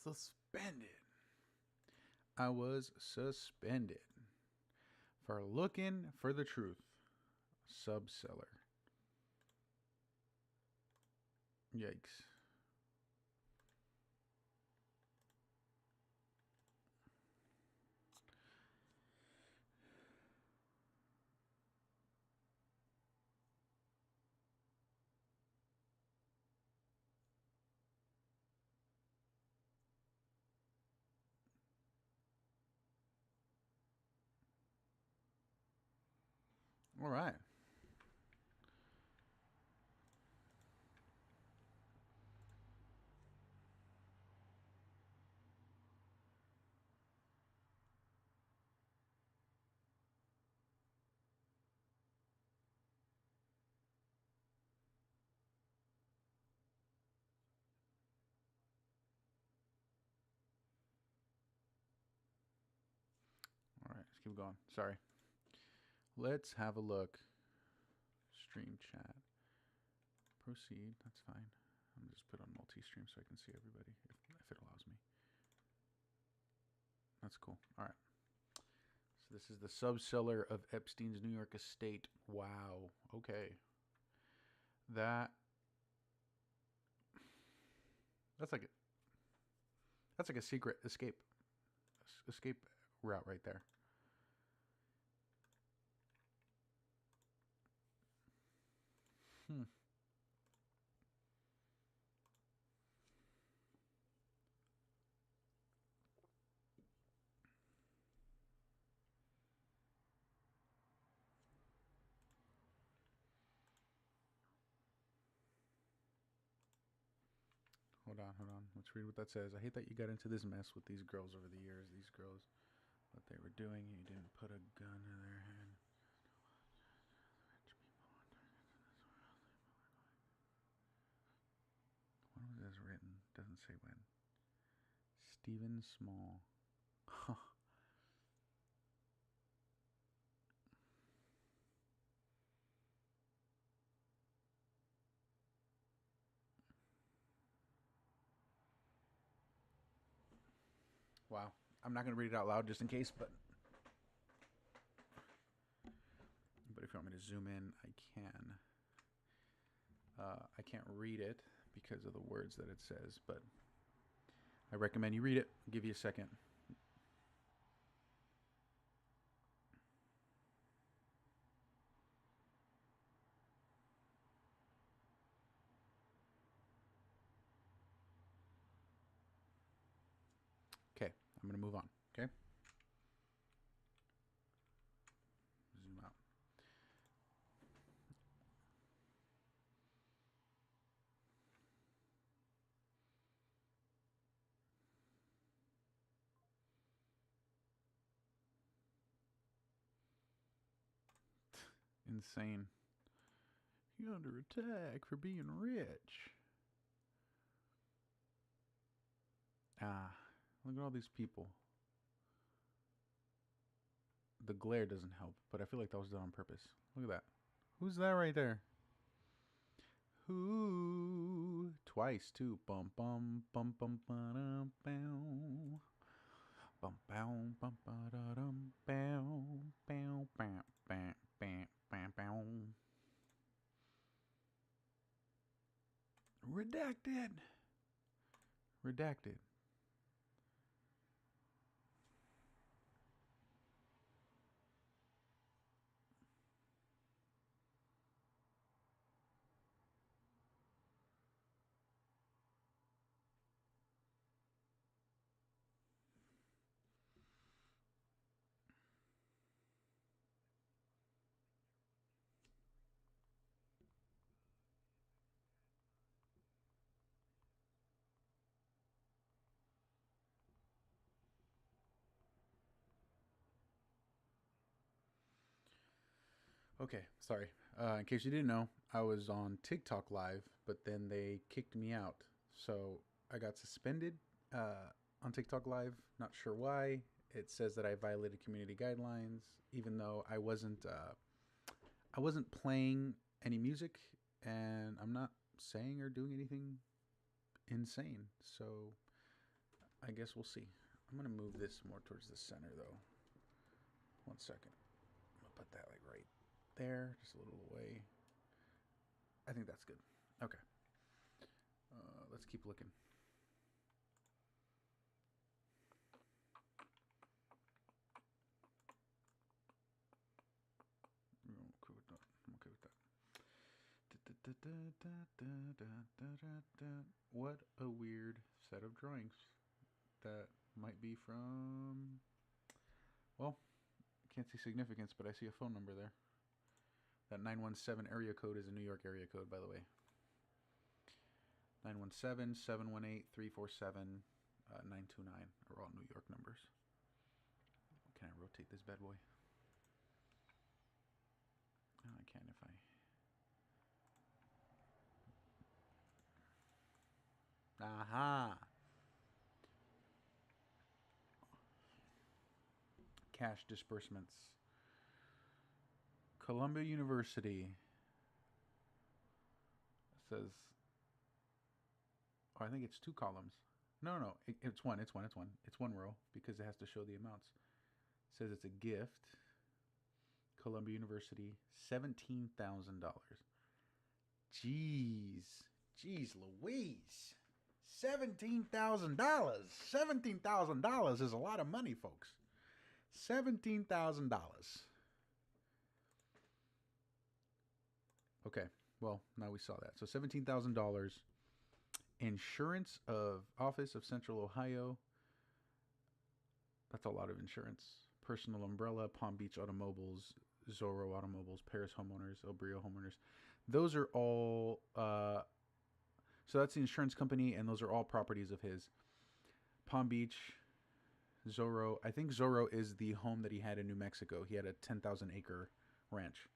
suspended. I was suspended for looking for the truth. Subseller. Yikes. All right. All right, let's keep going. Sorry. Let's have a look. Stream chat. Proceed. That's fine. I'm just put on multi-stream so I can see everybody if it allows me. That's cool. All right. So this is the subseller of Epstein's New York estate. Wow. Okay. That's like a secret escape route right there. Hold on. Let's read what that says. I hate that you got into this mess with these girls over the years. These girls, what they were doing, you didn't put a gun in their hand. When was this written? Doesn't say when. Stephen Small. Wow. I'm not going to read it out loud just in case, but if you want me to zoom in, I can. I can't read it because of the words that it says, but I recommend you read it. I'll give you a second. Okay, I'm going to move on, okay? Zoom out. Insane. You're under attack for being rich. Ah, look at all these people. The glare doesn't help, but I feel like that was done on purpose. Look at that. Who's that right there? Who? Twice, too. Bum, bum, bum, bum, ba-dum, bow. Bum, bow, bum, ba-da-dum, bow. Bow, bow, bow, bow, bow, bow. Redacted. Redacted. Okay, sorry. In case you didn't know, I was on TikTok live, but then they kicked me out. So I got suspended on TikTok live. Not sure why. It says that I violated community guidelines, even though I wasn't playing any music, and I'm not saying or doing anything insane. So I guess we'll see. I'm gonna move this more towards the center though. 1 second. I'm gonna put that like right there, just a little away. I think that's good. Okay. Let's keep looking. I'm okay with that. I'm okay with that. What a weird set of drawings. That might be from... Well, I can't see significance, but I see a phone number there. That 917 area code is a New York area code, by the way. 917-718-347-929 are all New York numbers. Can I rotate this bad boy? Oh, I can if I... Aha! Cash disbursements. Columbia University says... Oh, I think it's 2 columns. No, it's one. It's one row because it has to show the amounts. It says it's a gift. Columbia University, $17,000. Jeez Louise. $17,000. $17,000 is a lot of money, folks. $17,000. Okay, well, now we saw that. So $17,000. Insurance of Office of Central Ohio. That's a lot of insurance. Personal Umbrella, Palm Beach Automobiles, Zorro Automobiles, Paris Homeowners, El Brio Homeowners. Those are all... so that's the insurance company, and those are all properties of his. Palm Beach, Zorro. I think Zorro is the home that he had in New Mexico. He had a 10,000-acre ranch.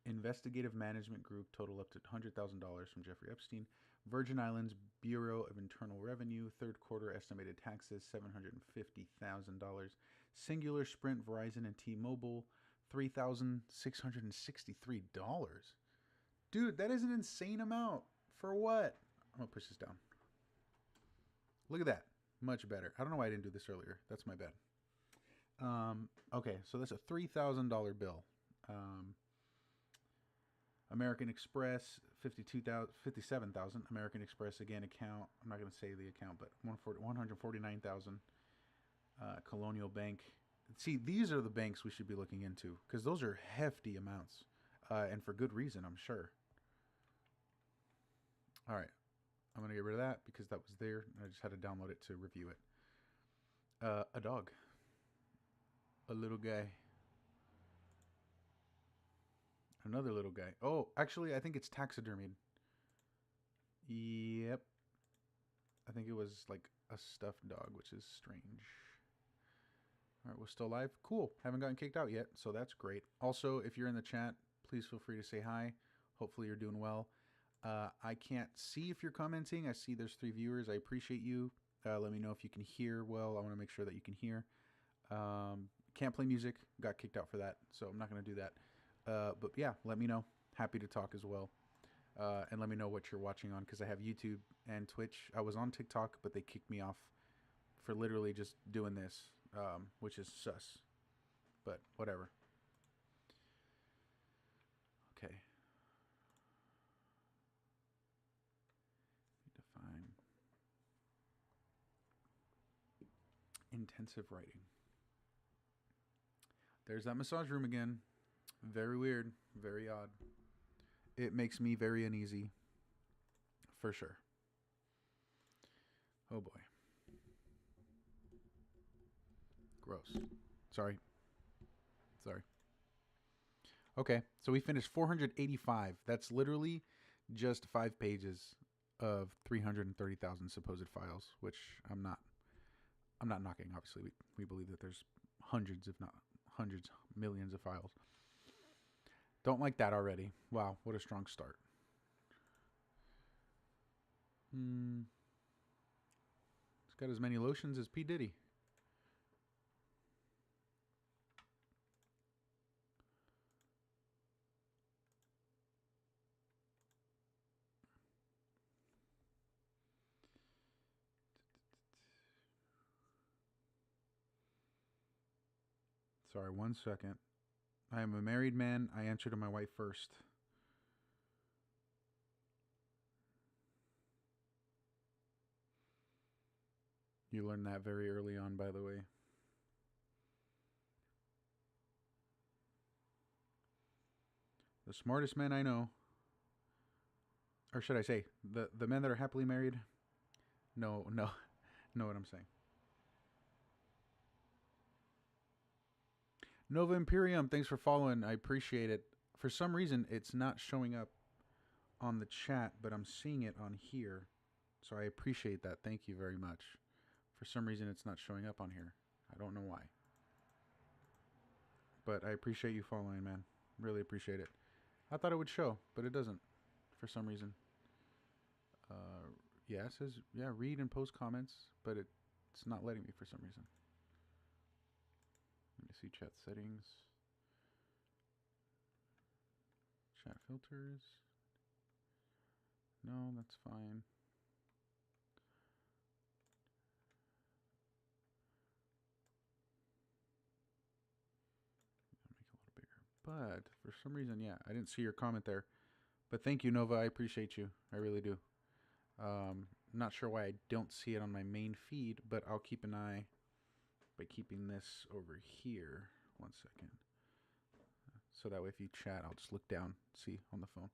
Investigative Management Group, total up to $100,000 from Jeffrey Epstein. Virgin Islands Bureau of Internal Revenue, third quarter estimated taxes, $750,000. Singular, Sprint, Verizon, and T-Mobile, $3,663. Dude, that is an insane amount. For what? I'm going to push this down. Look at that. Much better. I don't know why I didn't do this earlier. That's my bad. Okay, so that's a $3,000 bill. American Express, $57,000. American Express, again, account. I'm not going to say the account, but $149,000. Colonial Bank. See, these are the banks we should be looking into because those are hefty amounts, and for good reason, I'm sure. All right, I'm going to get rid of that because that was there. I just had to download it to review it. A dog. A little guy. Another little guy. Oh, actually, I think it's taxidermied. Yep. I think it was like a stuffed dog, which is strange. All right, we're still live. Cool. Haven't gotten kicked out yet, so that's great. Also, if you're in the chat, please feel free to say hi. Hopefully you're doing well. I can't see if you're commenting. I see there's 3 viewers. I appreciate you. Let me know if you can hear well. I want to make sure that you can hear. Can't play music. Got kicked out for that, so I'm not going to do that. But yeah, let me know. Happy to talk as well. And let me know what you're watching on because I have YouTube and Twitch. I was on TikTok, but they kicked me off for literally just doing this, which is sus. But whatever. Okay. Define intensive writing. There's that massage room again. Very weird. Very odd. It makes me very uneasy. For sure. Oh boy. Gross. Sorry. Okay, so we finished 485. That's literally just 5 pages of 330,000 supposed files, which I'm not knocking. Obviously, we believe that there's hundreds, if not hundreds, millions of files. Don't like that already. Wow, what a strong start. It's got as many lotions as P. Diddy. Sorry, 1 second. I am a married man. I answer to my wife first. You learned that very early on, by the way. The smartest men I know, or should I say, the men that are happily married, know what I'm saying. Nova Imperium, thanks for following. I appreciate it. For some reason, it's not showing up on the chat, but I'm seeing it on here. So I appreciate that. Thank you very much. For some reason, it's not showing up on here. I don't know why. But I appreciate you following, man. Really appreciate it. I thought it would show, but it doesn't for some reason. Yeah, it says, yeah, read and post comments, but it's not letting me for some reason. Let me see chat settings. Chat filters. No, that's fine. But for some reason, yeah, I didn't see your comment there. But thank you, Nova. I appreciate you. I really do. Not sure why I don't see it on my main feed, but I'll keep an eye by keeping this over here. 1 second. So that way if you chat, I'll just look down, see on the phone.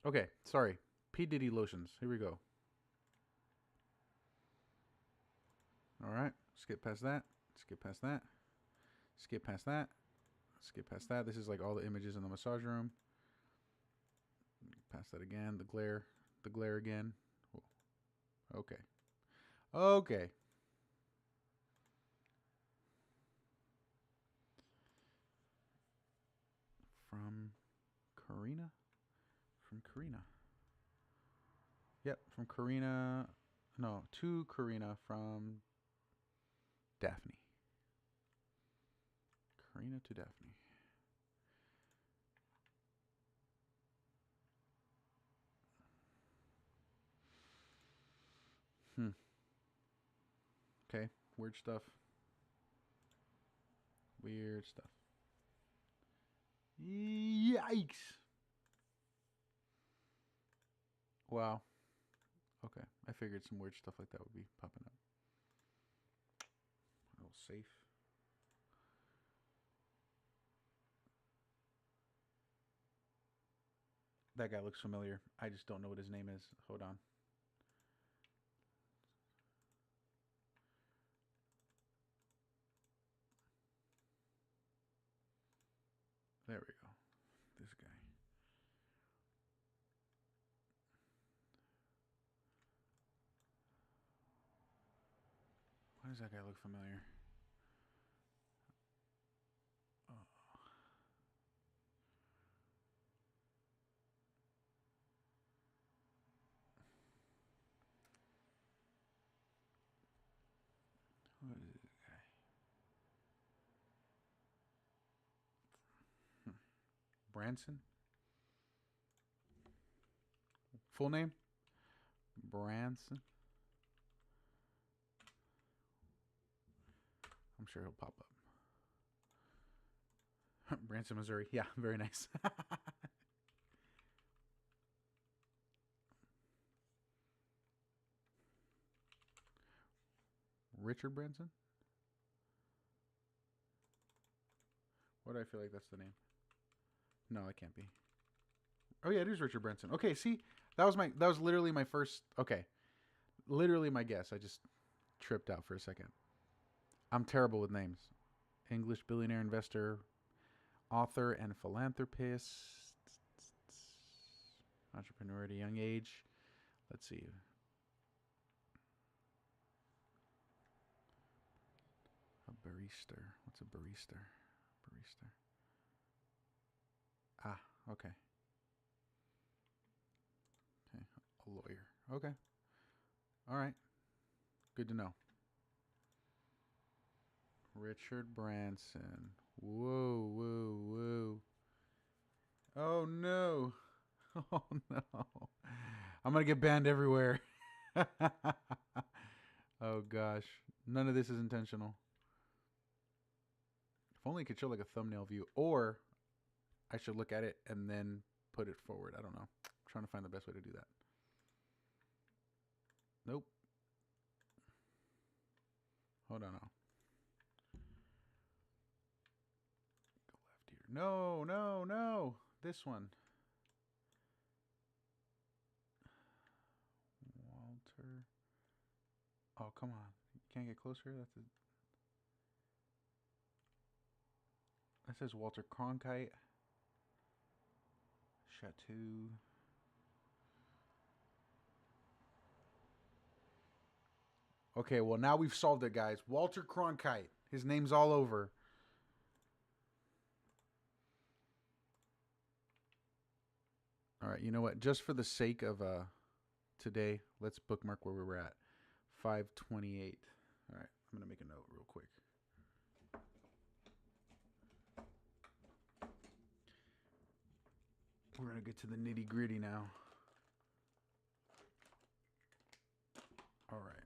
Okay, sorry. P. Diddy lotions. Here we go. All right. Skip past that. Skip past that. Skip past that. Skip past that. This is like all the images in the massage room. Past that again. The glare. The glare again. Okay. Okay. From Karina? From Karina. Yep, from Karina. No, to Karina from Daphne. Karina to Daphne. Okay, weird stuff. Weird stuff. Yikes. Wow. Okay, I figured some weird stuff like that would be popping up. A little safe. That guy looks familiar. I just don't know what his name is. Hold on. There we go. This guy. Why does that guy look familiar? Oh. What is this guy? Branson? Full name? Branson? I'm sure he'll pop up. Branson, Missouri. Yeah, very nice. Richard Branson? What do I feel like that's the name? No, it can't be. Oh yeah, it is Richard Branson. Okay, see, that was literally my first. Okay, literally my guess. I just tripped out for a second. I'm terrible with names. English billionaire investor, author, and philanthropist. Entrepreneur at a young age. Let's see. A barista. What's a barista? Barista. Ah, okay. Okay, a lawyer. Okay. All right. Good to know. Richard Branson. Whoa, whoa, whoa. Oh no. Oh no. I'm going to get banned everywhere. Oh gosh. None of this is intentional. If only it could show like a thumbnail view, or I should look at it and then put it forward. I don't know. I'm trying to find the best way to do that. Nope. Hold on. Go left here. No, no, no. This one. Walter. Oh, come on. You can't get closer? That says Walter Cronkite. Chateau. Okay, well, now we've solved it, guys. Walter Cronkite. His name's all over. All right, you know what? Just for the sake of today, let's bookmark where we were at. 528. All right, I'm going to make a note real quick. We're going to get to the nitty gritty now. All right.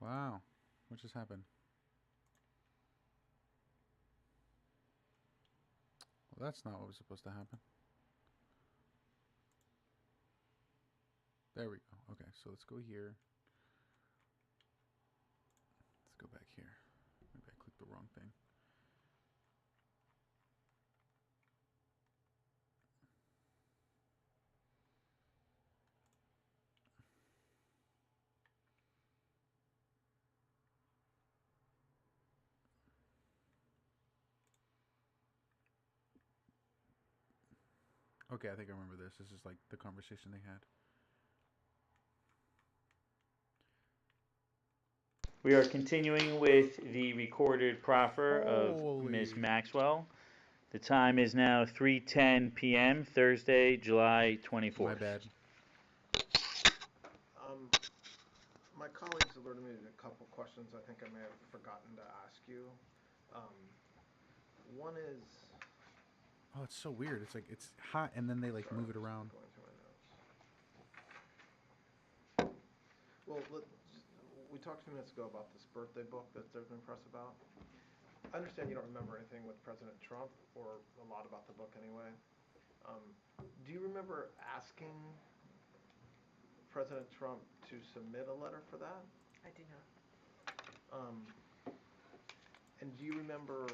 Wow. What just happened? Well, that's not what was supposed to happen. There we go. Okay, so let's go here. Let's go back here. Maybe I clicked the wrong thing. Okay, I think I remember this. This is like the conversation they had. We are continuing with the recorded proffer of Ms. Holy. Maxwell. The time is now 3:10 p.m., Thursday, July 24th. My bad. My colleagues alerted me to a couple questions I think I may have forgotten to ask you. One is... Oh, it's so weird. It's like it's hot and then they like move it around. Going through my notes. Well, we talked a few minutes ago about this birthday book that there's been press about. I understand you don't remember anything with President Trump, or a lot about the book anyway. Do you remember asking President Trump to submit a letter for that? I do not. And do you remember,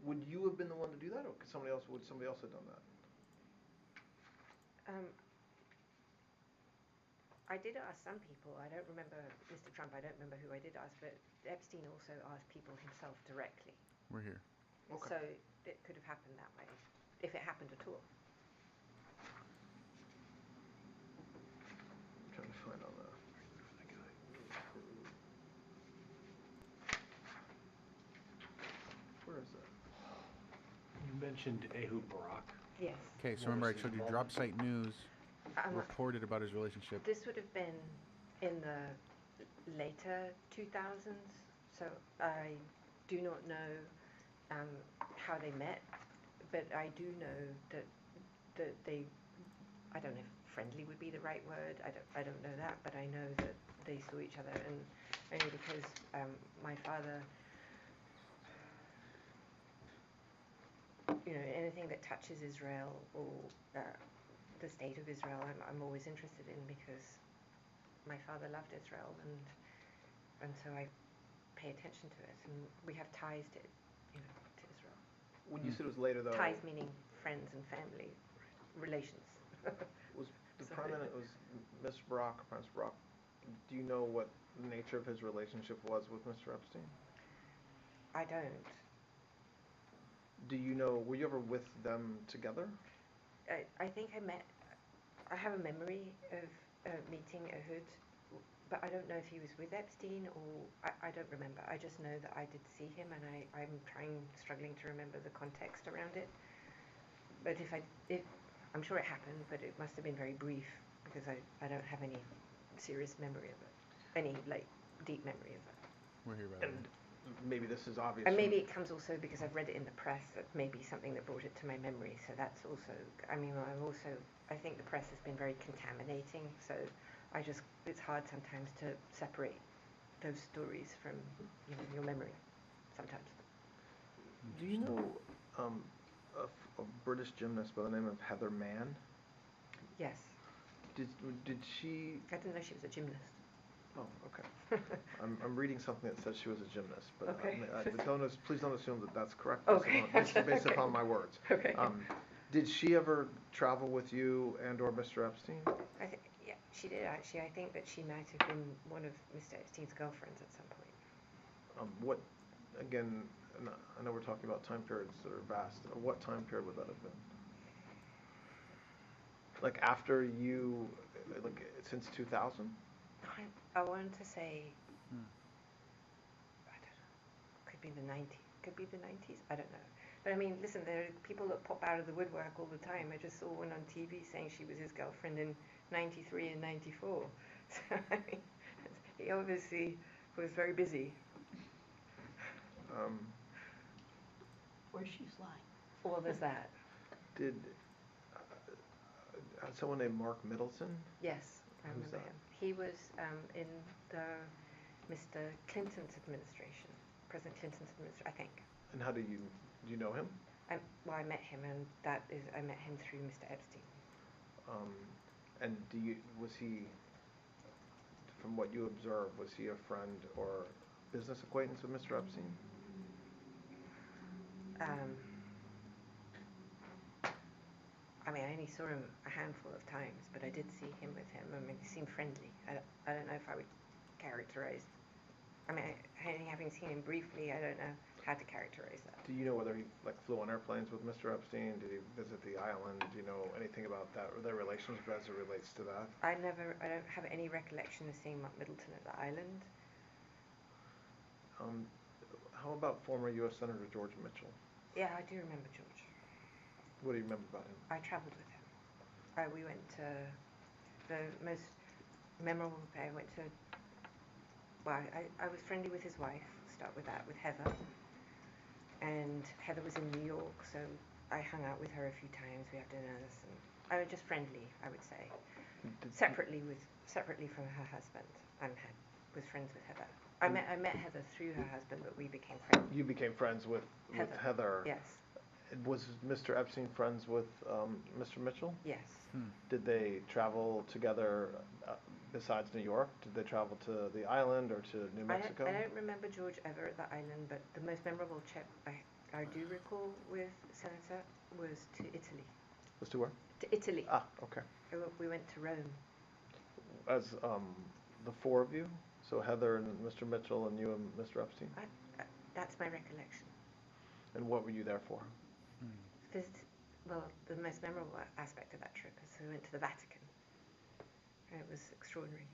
would you have been the one to do that, or would somebody else have done that? I did ask some people. I don't remember Mr. Trump. I don't remember who I did ask, but Epstein also asked people himself directly. We're here. Okay. So it could have happened that way, if it happened at all. I'm trying to find all that. Where is that? You mentioned Ehud Barak. Yes. Okay, so What remember I was showed his you involvement? Drop Site News Um, reported about his relationship. This would have been in the later 2000s, so I do not know how they met, but I do know that they, I don't know if friendly would be the right word, I don't know that, but I know that they saw each other, and only because my father, you know, anything that touches Israel or the state of Israel, I'm always interested in, because my father loved Israel, and so I pay attention to it, and we have ties to, you know, to Israel. When you said it was later, though... Ties meaning friends and family relations. Was the prominent, was Mr. Barak, Prince Barak, do you know what the nature of his relationship was with Mr. Epstein? I don't. Do you know, were you ever with them together? I think I have a memory of meeting Ehud, but I don't know if he was with Epstein, or I don't remember. I just know that I did see him, and I'm struggling to remember the context around it. But I'm sure it happened, but it must have been very brief, because I don't have any serious memory of it. any like deep memory of that. We'll hear about it. And maybe this is obvious. And from- maybe it comes also because I've read it in the press, that maybe something that brought it to my memory. So that's also, I mean, I think the press has been very contaminating. So it's hard sometimes to separate those stories from, your memory sometimes. Do you know a British gymnast by the name of Heather Mann? Yes. Did she? I didn't know she was a gymnast. Oh, okay. I'm reading something that says she was a gymnast, but Okay. please don't assume that that's correct. Okay. Based Okay. upon my words. Okay. Did she ever travel with you and/or Mr. Epstein? Yeah, she did actually. I think that she might have been one of Mr. Epstein's girlfriends at some point. What? Again, I know we're talking about time periods that are vast. What time period would that have been? Like after you, like since 2000? I wanted to say, Hmm. I don't know, could be the 90s. Could be the 90s. I don't know. But I mean, listen, there are people that pop out of the woodwork all the time. I just saw one on TV saying she was his girlfriend in 93 and 94. So, I mean, he obviously was very busy. Where's she flying? Well, there's that. Did someone named Mark Middleton? Yes, I Who's remember that? him. He was in the Mr. Clinton's administration, President Clinton's administration, I think. And how do you know him? I met him, and I met him through Mr. Epstein. And was he, from what you observed, was he a friend or business acquaintance with Mr. Epstein? I mean, I only saw him a handful of times, but I did see him with him. I mean, he seemed friendly. I don't know if I would characterize. I mean, having seen him briefly, I don't know how to characterize that. Do you know whether he flew on airplanes with Mr. Epstein? Did he visit the island? Do you know anything about that or their relationship as it relates to that? I don't have any recollection of seeing Mark Middleton at the island. How about former U.S. Senator George Mitchell? Yeah, I do remember George. What do you remember about him? I travelled with him. We went to the most memorable day. I was friendly with his wife. Start with that, with Heather. And Heather was in New York, so I hung out with her a few times. We had dinners, and I was just friendly, I would say. Separately from her husband, was friends with Heather. I met Heather through her husband, but we became friends. You became friends with Heather. Yes. Was Mr. Epstein friends with Mr. Mitchell? Yes. Did they travel together besides New York? Did they travel to the island or to New Mexico? I don't remember George ever at the island, but the most memorable trip I do recall with Senator was to Italy. Was to where? To Italy. Ah, okay. We went to Rome. As the four of you? So Heather and Mr. Mitchell and you and Mr. Epstein? That's my recollection. And what were you there for? The most memorable aspect of that trip is we went to the Vatican. And it was extraordinary.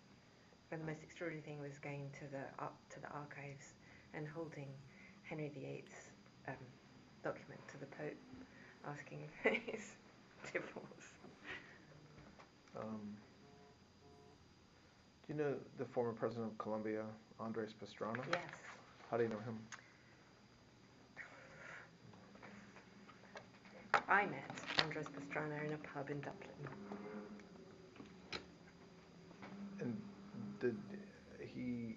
And the most extraordinary thing was going to the archives and holding Henry VIII's document to the Pope, asking for his divorce. Do you know the former president of Colombia, Andres Pastrana? Yes. How do you know him? I met Andres Pastrana in a pub in Dublin. And did he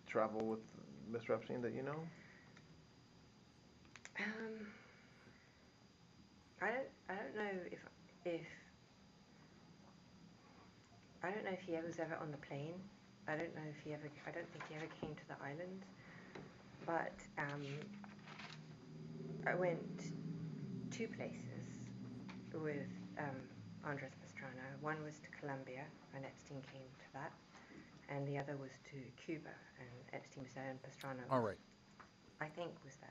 travel with Mr. Epstein that you know? I don't know if I don't know if he was ever on the plane. I don't think he ever came to the island. But I went 2 places with Andres Pastrana. One was to Colombia, and Epstein came to that, and the other was to Cuba, and Epstein was there, and Pastrana, All right. I think, was there.